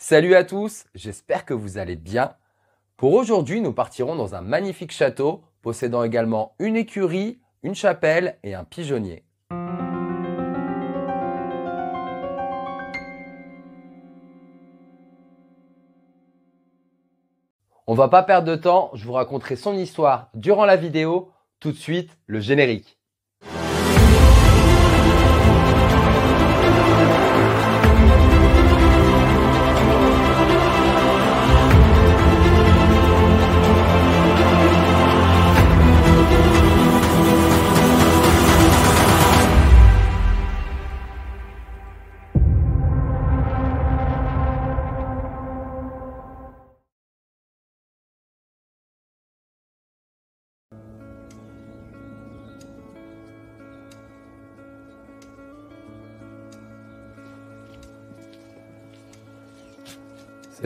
Salut à tous, j'espère que vous allez bien. Pour aujourd'hui, nous partirons dans un magnifique château possédant également une écurie, une chapelle et un pigeonnier. On va pas perdre de temps, je vous raconterai son histoire durant la vidéo. Tout de suite, le générique.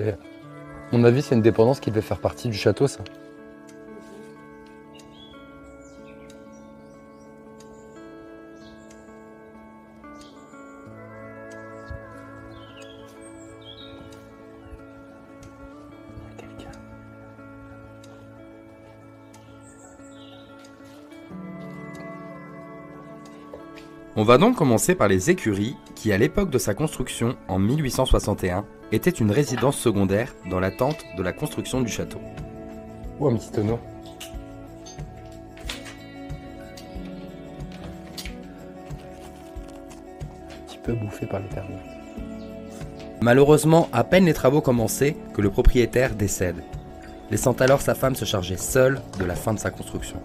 À mon avis, c'est une dépendance qui devait faire partie du château, ça. On va donc commencer par les écuries qui, à l'époque de sa construction en 1861, étaient une résidence secondaire dans l'attente de la construction du château. Oh, un petit tonneau. Un petit peu bouffé par les termites. Malheureusement, à peine les travaux commencés que le propriétaire décède, laissant alors sa femme se charger seule de la fin de sa construction.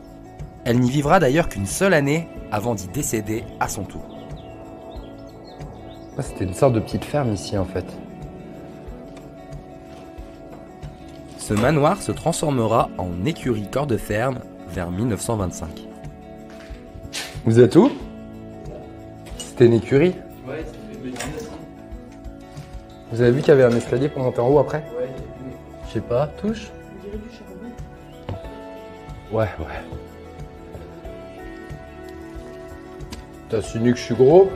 Elle n'y vivra d'ailleurs qu'une seule année avant d'y décéder à son tour. C'était une sorte de petite ferme ici en fait. Ce manoir se transformera en écurie corps de ferme vers 1925. Vous êtes où? C'était une écurie? Ouais, ça fait une médecine. Vous avez vu qu'il y avait un escalier pour monter en haut après? Ouais, Je sais pas, touche? on dirait du charbon. Ouais. T'as su nu que je suis gros?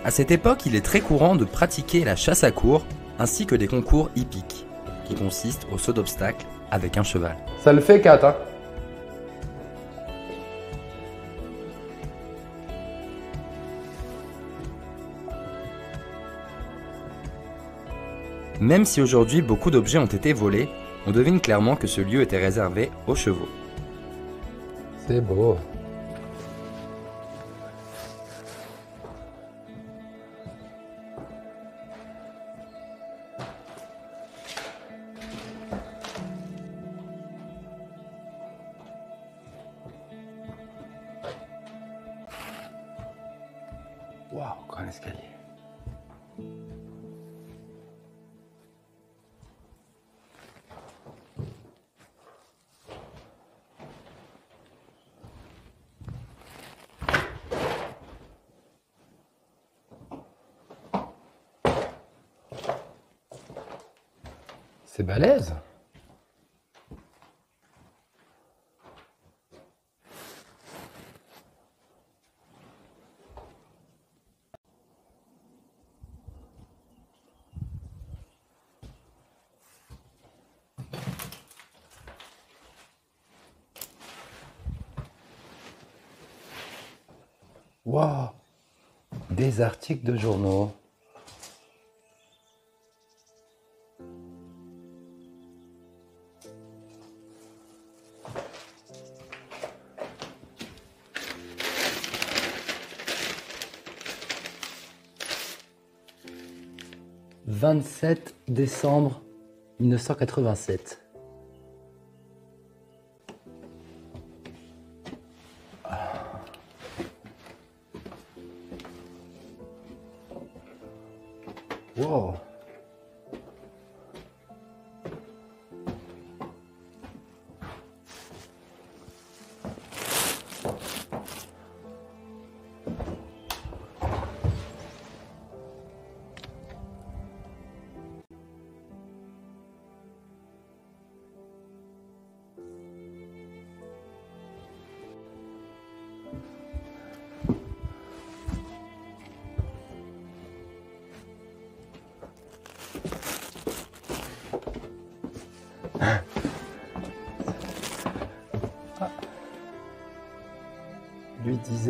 À cette époque, il est très courant de pratiquer la chasse à courre ainsi que des concours hippiques, qui consistent au saut d'obstacle avec un cheval. Ça le fait 4, hein? Même si aujourd'hui beaucoup d'objets ont été volés, on devine clairement que ce lieu était réservé aux chevaux. C'est beau. Waouh, grand escalier. C'est balèze. Waouh, des articles de journaux. « 27 décembre 1987. » Wow.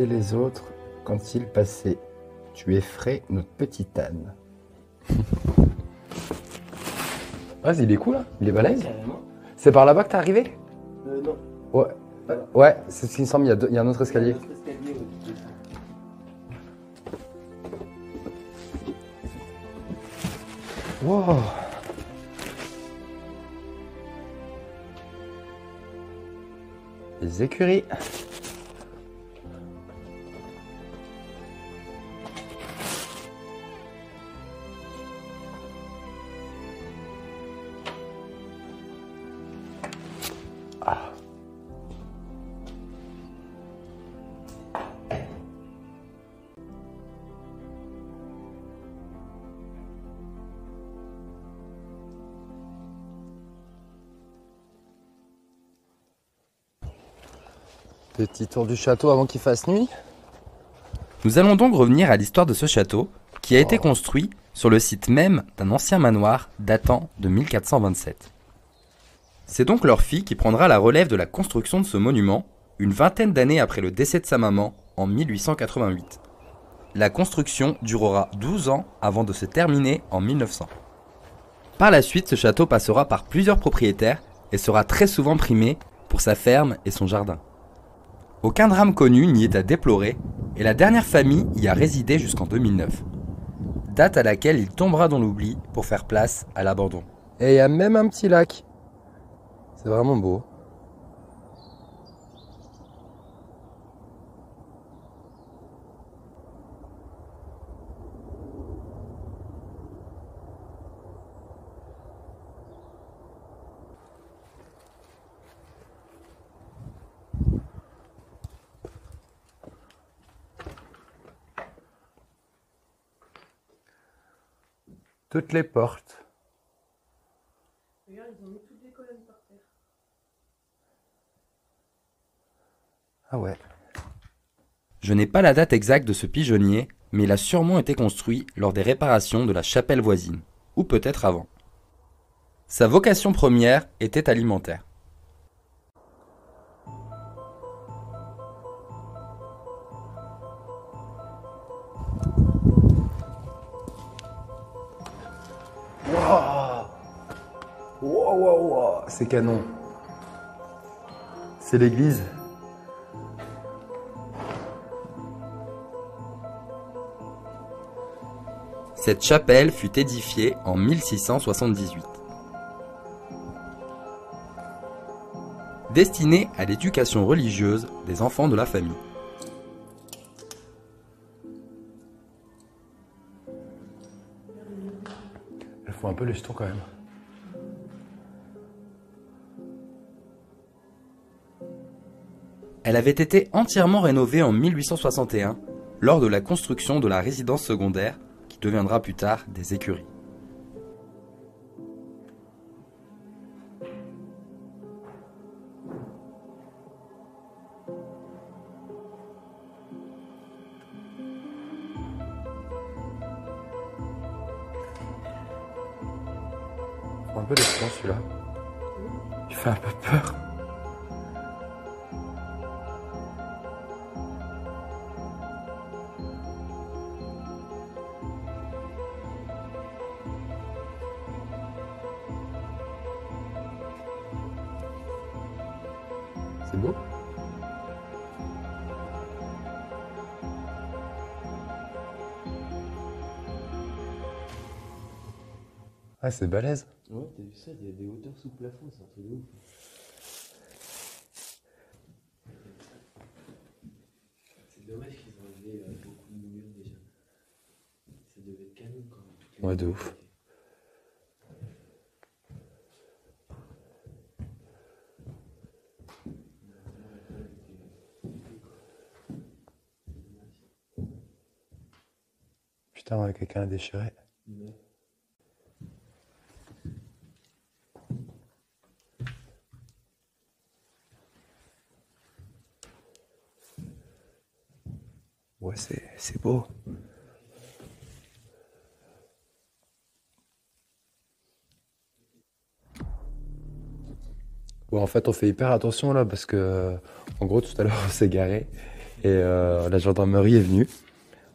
disaient les autres quand ils passaient. Tu effraies notre petite âne. Ouais, il est cool, hein. Il est balèze. Carrément. C'est par là-bas que t'es arrivé? Non. Ouais. Ouais, c'est ce qui me semble, il y a un autre escalier. Notre escalier, ouais, tu descends. Wow. Les écuries. Ah. Petit tour du château avant qu'il fasse nuit. Nous allons donc revenir à l'histoire de ce château, qui a été construit sur le site même d'un ancien manoir datant de 1427. C'est donc leur fille qui prendra la relève de la construction de ce monument, une vingtaine d'années après le décès de sa maman, en 1888. La construction durera 12 ans avant de se terminer en 1900. Par la suite, ce château passera par plusieurs propriétaires et sera très souvent primé pour sa ferme et son jardin. Aucun drame connu n'y est à déplorer et la dernière famille y a résidé jusqu'en 2009. Date à laquelle il tombera dans l'oubli pour faire place à l'abandon. Et il y a même un petit lac. C'est vraiment beau. Toutes les portes. Regarde, ils ont mis toutes les colonnes par terre. Ah ouais. Je n'ai pas la date exacte de ce pigeonnier, mais il a sûrement été construit lors des réparations de la chapelle voisine, ou peut-être avant. Sa vocation première était alimentaire. Wow, c'est canon. C'est l'église. Cette chapelle fut édifiée en 1678. Destinée à l'éducation religieuse des enfants de la famille. Il faut un peu les jetons quand même. Elle avait été entièrement rénovée en 1861 lors de la construction de la résidence secondaire qui deviendra plus tard des écuries. Il faut un peu les jetons celui-là. Il fait un peu peur. C'est beau. Ah, c'est balèze. Ouais, t'as vu ça, il y a des hauteurs sous plafond, c'est un truc de ouf. C'est dommage qu'ils ont enlevé beaucoup de murs déjà. Ça devait être canon quand même. toutes les Ouais, de murs ouf. étaient- Putain, ouais, quelqu'un a déchiré. Ouais. Ouais, c'est beau. Bon, en fait, on fait hyper attention là parce que, en gros, tout à l'heure, on s'est garé Et la gendarmerie est venue.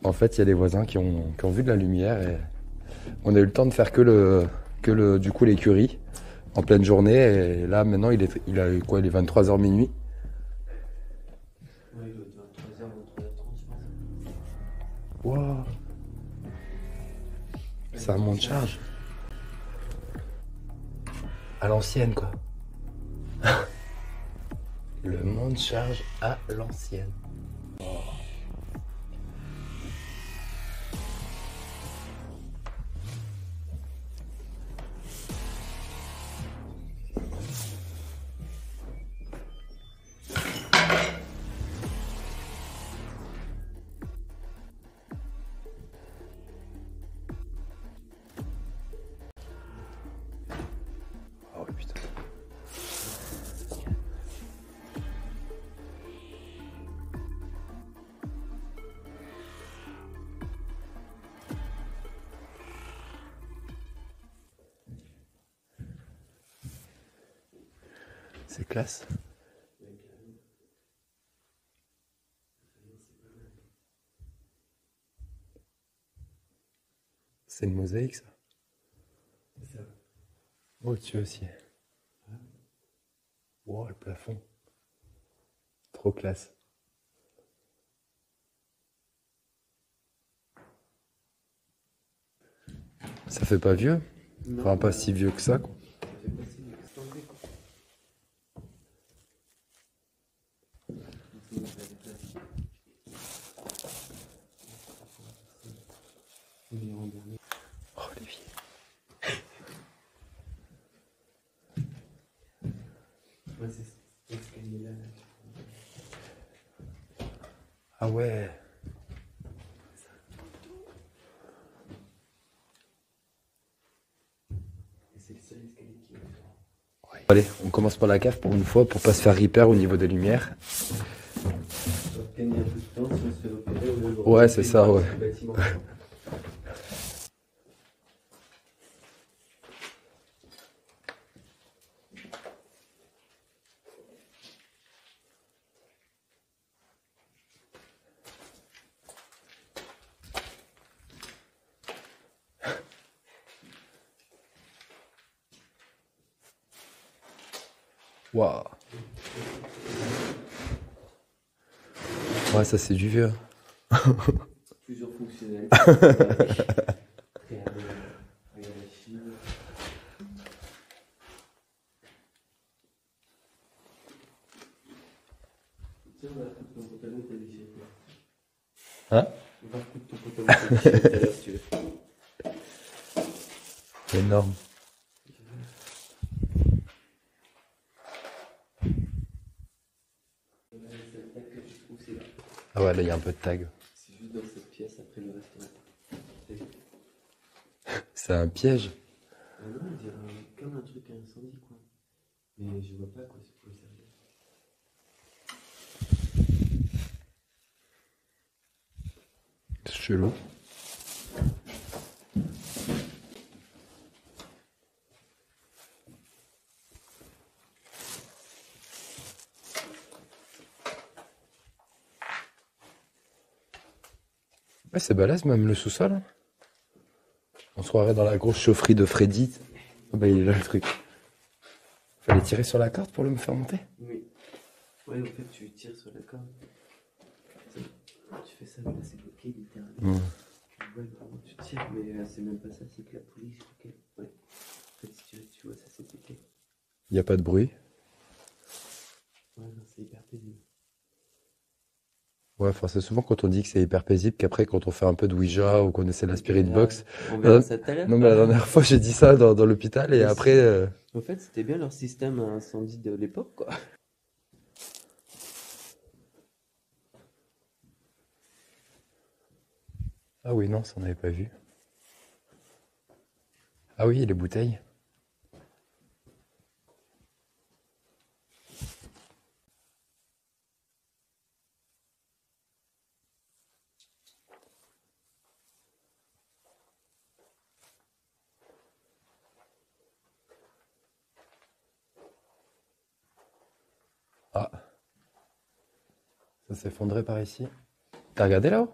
En fait, il y a des voisins qui ont vu de la lumière et on a eu le temps de faire du coup l'écurie en pleine journée. Et là, maintenant, il a eu quoi, il est 23h minuit. Ouais, il doit être 23h, 23h30, je pense. Wow. C'est un monte charge. À l'ancienne, quoi. Le monte charge à l'ancienne. Oh putain. C'est classe. C'est une mosaïque, ça. C'est ça. Au-dessus aussi. Wow, le plafond. Trop classe. Ça fait pas vieux? Enfin, pas si vieux que ça, quoi. Ça fait pas si vite que c'est tombé, quoi. Sinon, ça va déplacer. On est en dernier. Oh, Olivier. Ouais, c'est cet escalier-là, là. Ah ouais. Et c'est le seul escalier qui est ouvert. Allez, on commence par la cave pour une fois, pour pas se faire repair au niveau des lumières. Ça va gagner un peu de temps si on se fait repérer au lieu de Ouais, c'est ça, ouais. le bâtiment. Waouh. Ouais, ça c'est du vieux. Plusieurs fonctionnalités. Regardez la Chine. Tiens, on va foutre ton pantalon que t'as déchiré. Hein? On va foutre ton pantalon que t'as déchiré tout à l'heure si tu veux. Énorme. C'est le tag que tu trouves, c'est là. Ah ouais, là il y a un peu de tag. C'est juste dans cette pièce, après le restaurant. C'est un piège. Ah non, on dirait comme un truc à incendie, quoi. Mais je vois pas à quoi ça peut servir. C'est chelou. Ouais, c'est balèze même le sous-sol, hein. On se croirait dans la grosse chaufferie de Freddy. Ah bah il est là le truc. Fallait tirer sur la corde pour le me faire monter. Oui. Ouais, en fait, tu tires sur la corde. Tu fais ça, mais là, c'est bloqué, littéralement. Ouais. Ouais, vraiment, tu tires, mais c'est même pas ça, c'est que la poulie, c'est ok. Ouais. En fait, si tu vois, ça, c'est bloqué. Il n'y a pas de bruit. Ouais, non, c'est hyper paisible. Ouais, enfin c'est souvent quand on dit que c'est hyper paisible qu'après quand on fait un peu de Ouija ou qu'on essaie la spirit box. On verra ça tout à l'heure. Non mais la dernière fois j'ai dit ça dans l'hôpital et Mais après... En fait, c'était bien leur système à incendie de l'époque, quoi. Ah oui, non, ça on n'avait pas vu. Ah oui, les bouteilles. Ah, Ça s'est effondré par ici. T'as regardé là-haut?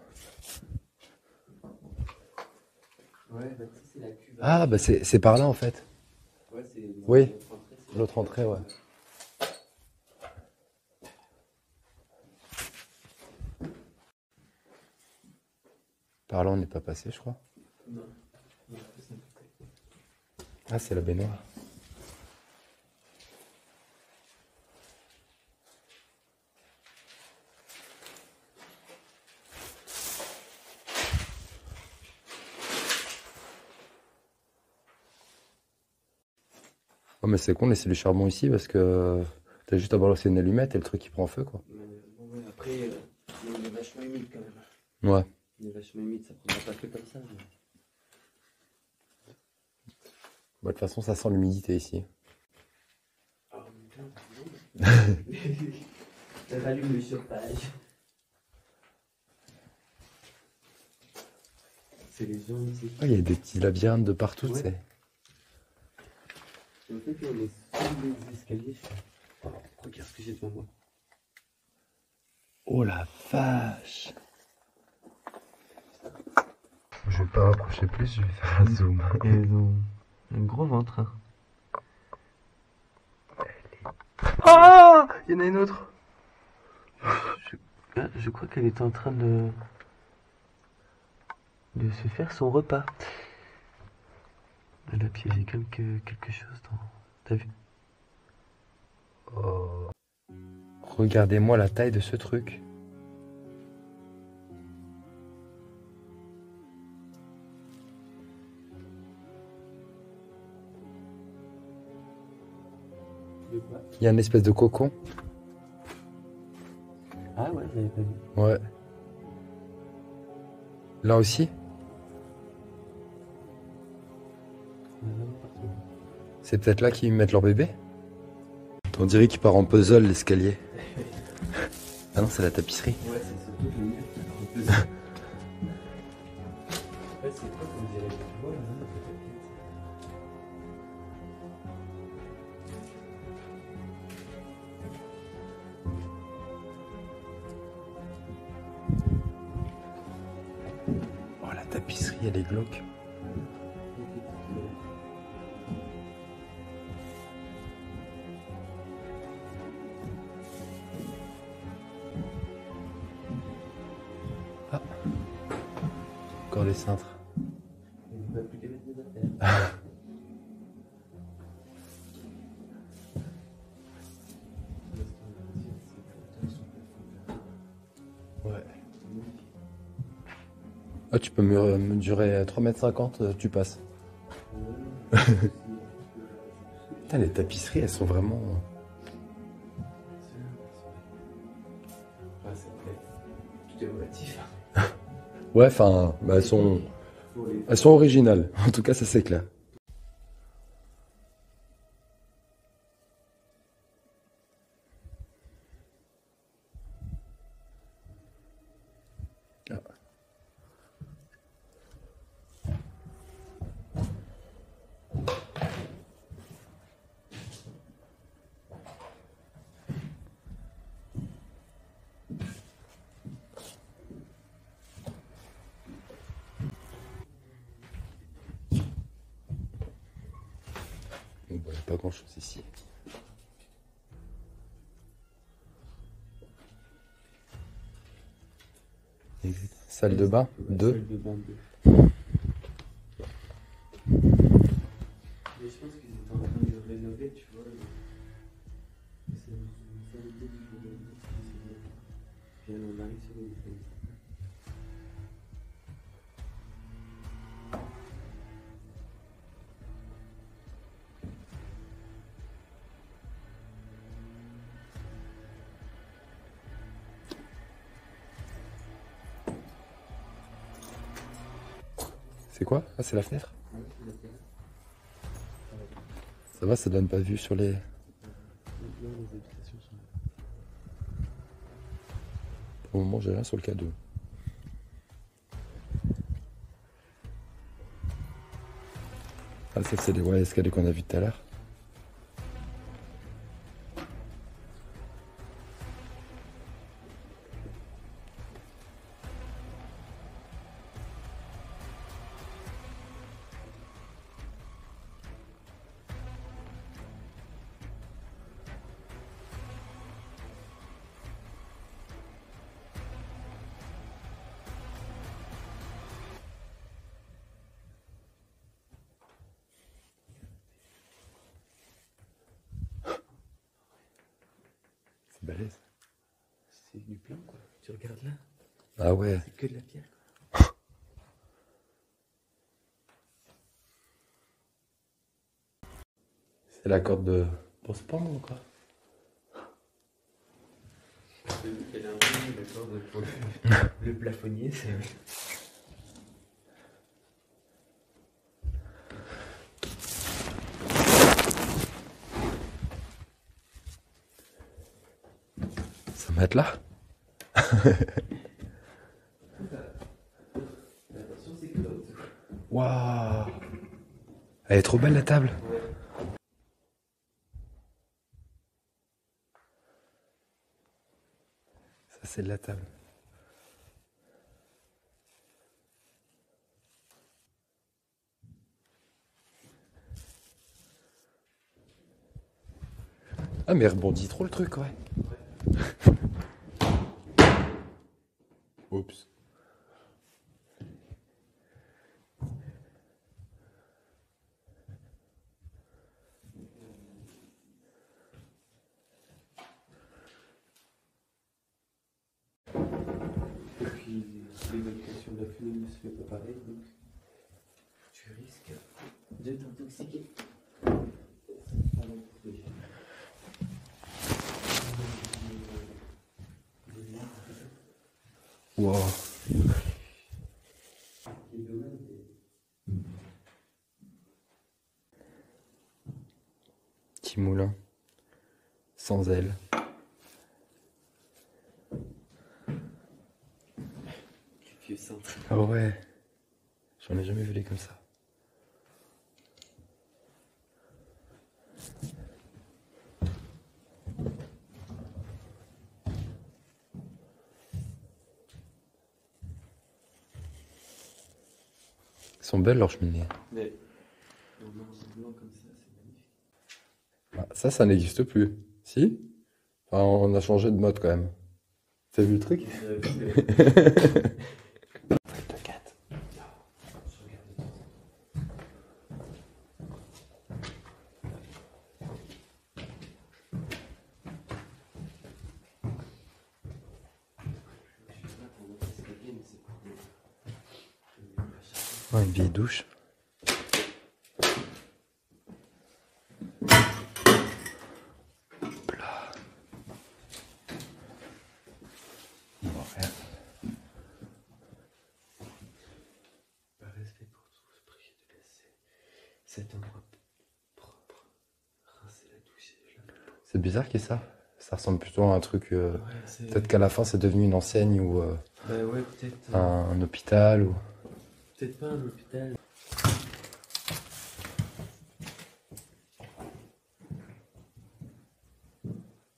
Ouais, bah tu sais, c'est la cuve. Ah, bah c'est par là en fait. Ouais, c'est Oui. notre entrée, c'est- L'autre entrée, ouais. Par là, on n'est pas passé, je crois. Non. Non, c'est notre côté. Ah, c'est la baignoire. Oh, mais c'est con, laisser du charbon ici parce que t'as juste à balancer une allumette et le truc il prend feu, quoi. Mais bon, ouais, après, il est vachement humide quand même. Ouais. Il est vachement humide, ça prendra pas que comme ça. Mais... Bah, de toute façon, ça sent l'humidité ici. Oh, putain, ça rallume le chauffage. C'est les gens ici. Ah, il y a des petits labyrinthes de partout, tu Ouais. sais. En fait, on est sous les escaliers. Oh, regarde ce que j'ai devant moi. Oh la vache! Je vais pas rapprocher plus, je vais faire un zoom. Et ils ont un gros ventre. Hein. Ah! Il y en a une autre! Je crois qu'elle est en train de se faire son repas. Elle a piégé quelque chose dans... T'as vu? Oh. Regardez-moi la taille de ce truc. De quoi? Il y a une espèce de cocon. Ah ouais, j'avais pas vu. Ouais. Là aussi? Il y en a vraiment partout. C'est peut-être là qu'ils mettent leur bébé? On dirait qu'il part en puzzle l'escalier. Ah non, c'est la tapisserie. Ouais, c'est surtout le mur qui est en plus. Ouais, c'est quoi qu'on dirait du bois, hein, Oh, la tapisserie, elle est glauque. Ah. Encore les cintres. Il ne va plus qu'à mettre des affaires. Ouais. Ah, tu peux mesurer 3,50 m, tu passes. Putain, les tapisseries, elles sont vraiment... Tout est relatif. Ouais, enfin, bah, elles sont originales. En tout cas, ça c'est clair. Ah. Bon, bah, y a pas grand chose ici. Salle de bain, 2. Salle de bain 2. Mais je pense qu'ils étaient en train de le rénover, tu vois. C'est une salle de bain. Puis on arrive sur une salle. C'est quoi? Ah, c'est la fenêtre? Ça va, ça donne pas vue sur les... Pour le moment, j'ai rien sur le K2. Ah, ça, c'est les escaliers qu'on a vus tout à l'heure. C'est balèze. C'est du plan quoi. Tu regardes là, Ah ouais. c'est que de la pierre. C'est la corde de... pour se pendre ou quoi? Elle a un peu d'accord pour le plafonnier, c'est. Ça va être là. Attention, c'est close. Waouh. Elle est trop belle la table. Ouais. Ça c'est de la table. Ah mais elle rebondit trop le truc, ouais. Oups. Et puis l'évacuation de la fumée ne se fait pas pareil, donc tu risques de t'intoxiquer. Pardon pour te dire. Wow. Petit moulin. Sans aile. Vieux cintre. Ah ouais. J'en ai jamais vu les comme ça. Ils sont belles leurs cheminées. Mais en blanc comme ça, c'est magnifique. Ah, ça n'existe plus. Si? Enfin, on a changé de mode quand même. T'as vu le truc? Ouais, une vieille douche. Plat. Bon, rien. Par respect pour tous, priez de laisser cet endroit propre. Rincer la douche et la peau. C'est bizarre qu'il y ait ça. Ça ressemble plutôt à un truc. Ouais, c'est. Peut-être qu'à la fin c'est devenu une enseigne ou Bah ouais, peut-être. un hôpital ou. Peut-être pas un hôpital.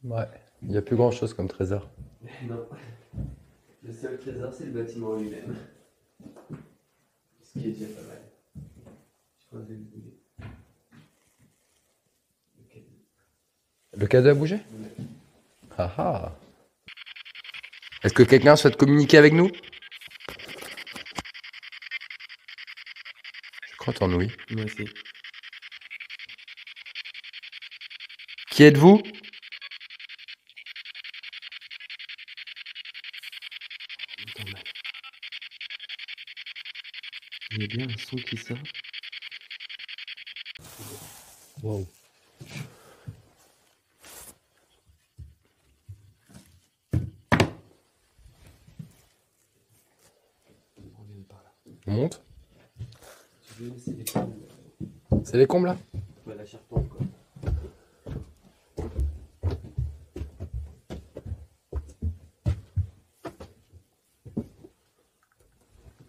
Ouais. Il n'y a plus grand chose comme trésor. Non. Le seul trésor, c'est le bâtiment lui-même. Ce qui est déjà pas mal. Je crois que je vais le bouger. Ok. Le cadeau a bougé? Ouais. Ah ah. Est-ce que quelqu'un souhaite communiquer avec nous? Je crois en oui. Moi aussi. Qui êtes-vous? Entends mal. Il y a bien un son qui sort. Wow. On vient par là. On monte? Tu veux laisser les combles? C'est les combles là? Ouais, la charpente quoi.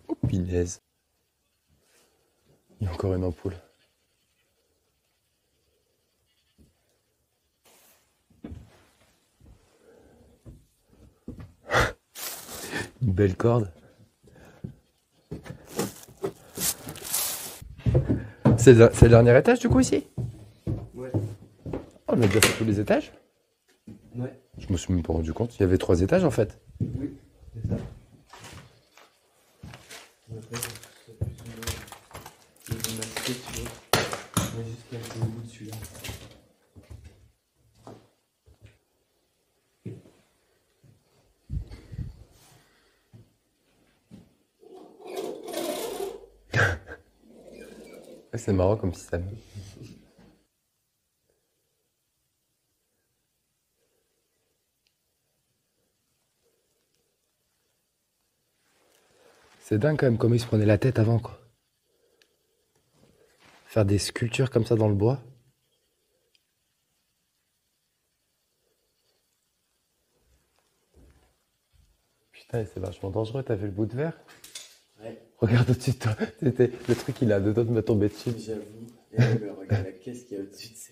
Oh pinaise. Il y a encore une ampoule. Une belle corde. C'est le dernier étage du coup ici? Ouais. Oh, on a déjà fait tous les étages? Ouais. Je me suis même pas rendu compte. Il y avait 3 étages en fait. Oui, c'est ça. On va faire ça plus ou moins le masqué, tu vois. On va juste placer au bout de celui-là. C'est marrant comme système. C'est dingue quand même comment ils se prenaient la tête avant, quoi. Faire des sculptures comme ça dans le bois. Putain, c'est vachement dangereux, t'as vu le bout de verre? Ouais, Regarde au-dessus de toi. Le truc, il a deux doigts de me tomber dessus. j'avoue. Et regarde la caisse qu'il y a au-dessus de ça.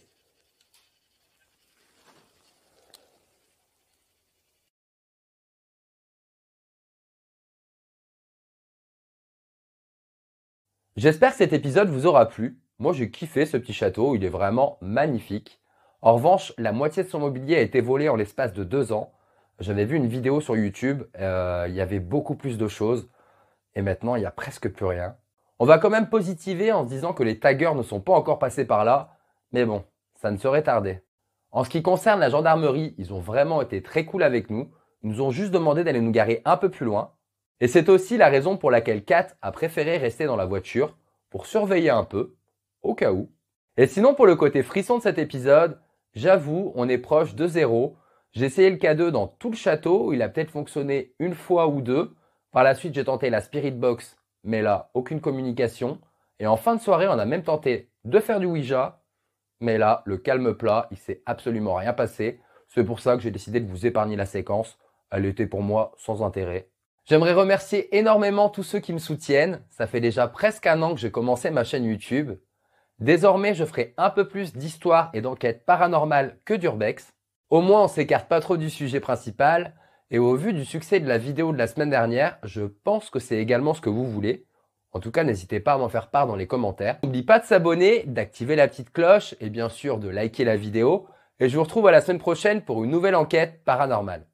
J'espère que cet épisode vous aura plu. Moi, j'ai kiffé ce petit château, il est vraiment magnifique. En revanche, la moitié de son mobilier a été volé en l'espace de 2 ans. J'avais vu une vidéo sur YouTube, il y avait beaucoup plus de choses. Et maintenant, il n'y a presque plus rien. On va quand même positiver en se disant que les taggers ne sont pas encore passés par là. Mais bon, ça ne saurait tarder. En ce qui concerne la gendarmerie, ils ont vraiment été très cool avec nous. Ils nous ont juste demandé d'aller nous garer un peu plus loin. Et c'est aussi la raison pour laquelle Kat a préféré rester dans la voiture pour surveiller un peu, au cas où. Et sinon, pour le côté frisson de cet épisode, j'avoue, on est proche de 0. J'ai essayé le K2 dans tout le château, il a peut-être fonctionné une fois ou deux. Par la suite, j'ai tenté la Spirit Box, mais là, aucune communication. Et en fin de soirée, on a même tenté de faire du Ouija, mais là, le calme plat, il s'est absolument rien passé. C'est pour ça que j'ai décidé de vous épargner la séquence. Elle était pour moi sans intérêt. J'aimerais remercier énormément tous ceux qui me soutiennent. Ça fait déjà presque 1 an que j'ai commencé ma chaîne YouTube. Désormais, je ferai un peu plus d'histoires et d'enquêtes paranormales que d'urbex. Au moins, on s'écarte pas trop du sujet principal. Et au vu du succès de la vidéo de la semaine dernière, je pense que c'est également ce que vous voulez. En tout cas, n'hésitez pas à m'en faire part dans les commentaires. N'oubliez pas de s'abonner, d'activer la petite cloche et bien sûr de liker la vidéo. Et je vous retrouve à la semaine prochaine pour une nouvelle enquête paranormale.